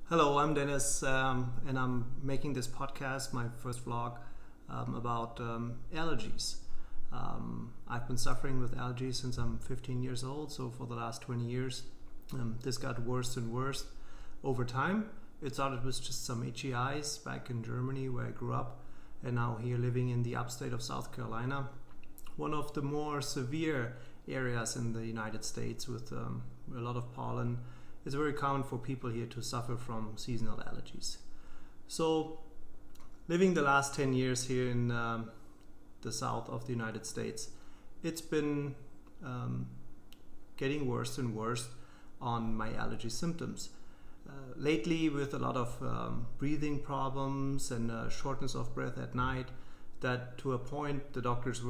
Hello, I'm Dennis, and I'm making this podcast, my first vlog, about allergies. I've been suffering with allergies since I'm 15 years old, so for the last 20 years, this got worse and worse over time. It started with just some itchy eyes back in Germany where I grew up, and now here living in the upstate of South Carolina, one of the more severe areas in the United States with a lot of pollen. It's very common for people here to suffer from seasonal allergies. So living the last 10 years here in the south of the United States, it's been getting worse and worse on my allergy symptoms. Lately, with a lot of breathing problems and shortness of breath at night, that to a point the doctors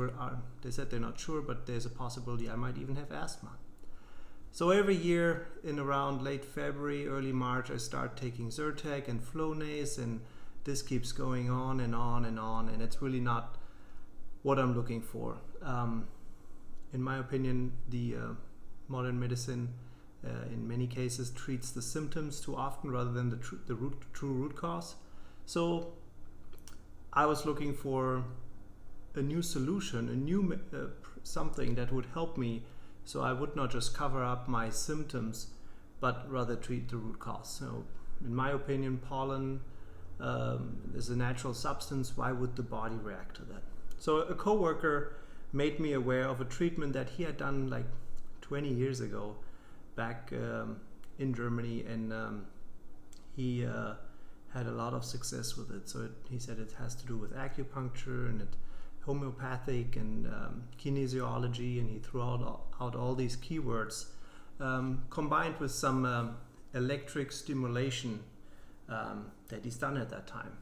they said they're not sure, but there's a possibility I might even have asthma. So every year in around late February, early March, I start taking Zyrtec and Flonase, and this keeps going on and on and on, and it's really not what I'm looking for. In my opinion, the modern medicine in many cases treats the symptoms too often rather than the true root cause. So I was looking for a new solution, a new something that would help me, so I would not just cover up my symptoms, but rather treat the root cause. So in my opinion, pollen is a natural substance. Why would the body react to that? So a coworker made me aware of a treatment that he had done like 20 years ago back in Germany, and he had a lot of success with it. So he said it has to do with acupuncture and homeopathic and kinesiology, and he threw out all these keywords combined with some electric stimulation that he's done at that time.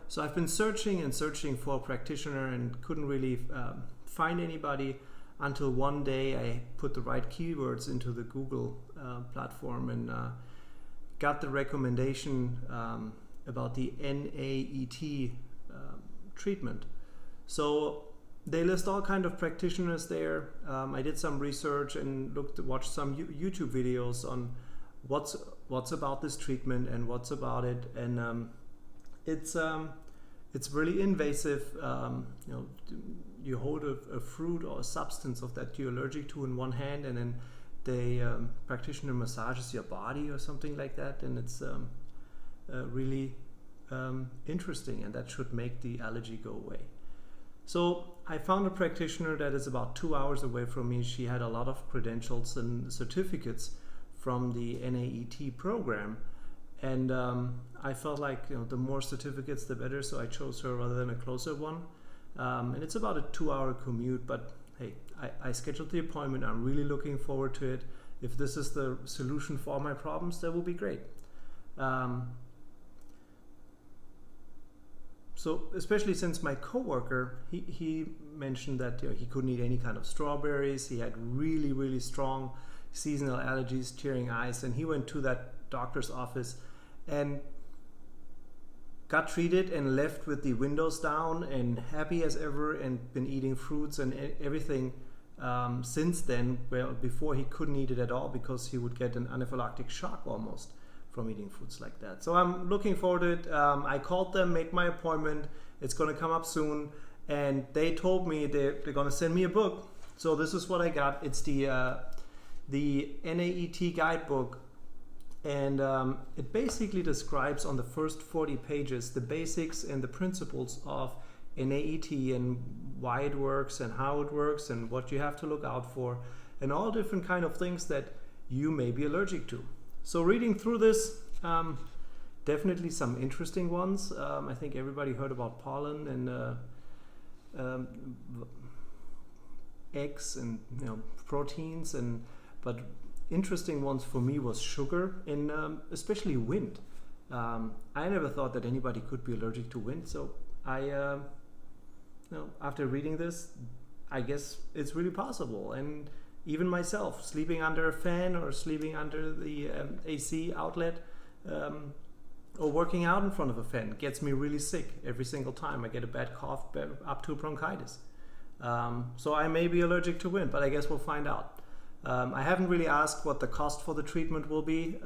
So I've been searching and searching for a practitioner and couldn't really find anybody until one day I put the right keywords into the Google platform and got the recommendation about the NAET treatment. So they list all kind of practitioners there. I did some research and watched some YouTube videos on what's about this treatment and what's about it, and it's really invasive. You hold a fruit or a substance of that you're allergic to in one hand, and then the practitioner massages your body or something like that, and it's really interesting, and that should make the allergy go away. So I found a practitioner that is about 2 hours away from me. She had a lot of credentials and certificates from the NAET program, and I felt like the more certificates the better, so I chose her rather than a closer one. And it's about a 2-hour commute, but hey, I scheduled the appointment. I'm really looking forward to it. If this is the solution for all my problems, that will be great. So especially since my coworker, he mentioned that he couldn't eat any kind of strawberries. He had really, really strong seasonal allergies, tearing eyes, and he went to that doctor's office and got treated and left with the windows down and happy as ever, and been eating fruits and everything since then, well, before he couldn't eat it at all because he would get an anaphylactic shock almost from eating foods like that. So I'm looking forward to it. I called them, made my appointment. It's going to come up soon, and they told me they're going to send me a book. So this is what I got. It's the NAET guidebook, and it basically describes on the first 40 pages the basics and the principles of NAET and why it works and how it works and what you have to look out for and all different kind of things that you may be allergic to. So reading through this, definitely some interesting ones. I think everybody heard about pollen and eggs and proteins, but interesting ones for me was sugar and especially wind. I never thought that anybody could be allergic to wind, so I after reading this, I guess it's really possible. And even myself, sleeping under a fan or sleeping under the AC outlet or working out in front of a fan gets me really sick every single time. I get a bad cough up to bronchitis. So I may be allergic to wind, but I guess we'll find out. I haven't really asked what the cost for the treatment will be.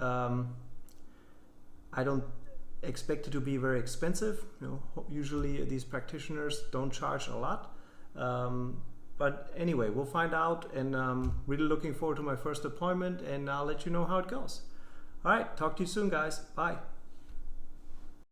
I don't expect it to be very expensive. Usually these practitioners don't charge a lot. But anyway, we'll find out, and really looking forward to my first appointment, and I'll let you know how it goes. All right, talk to you soon, guys. Bye.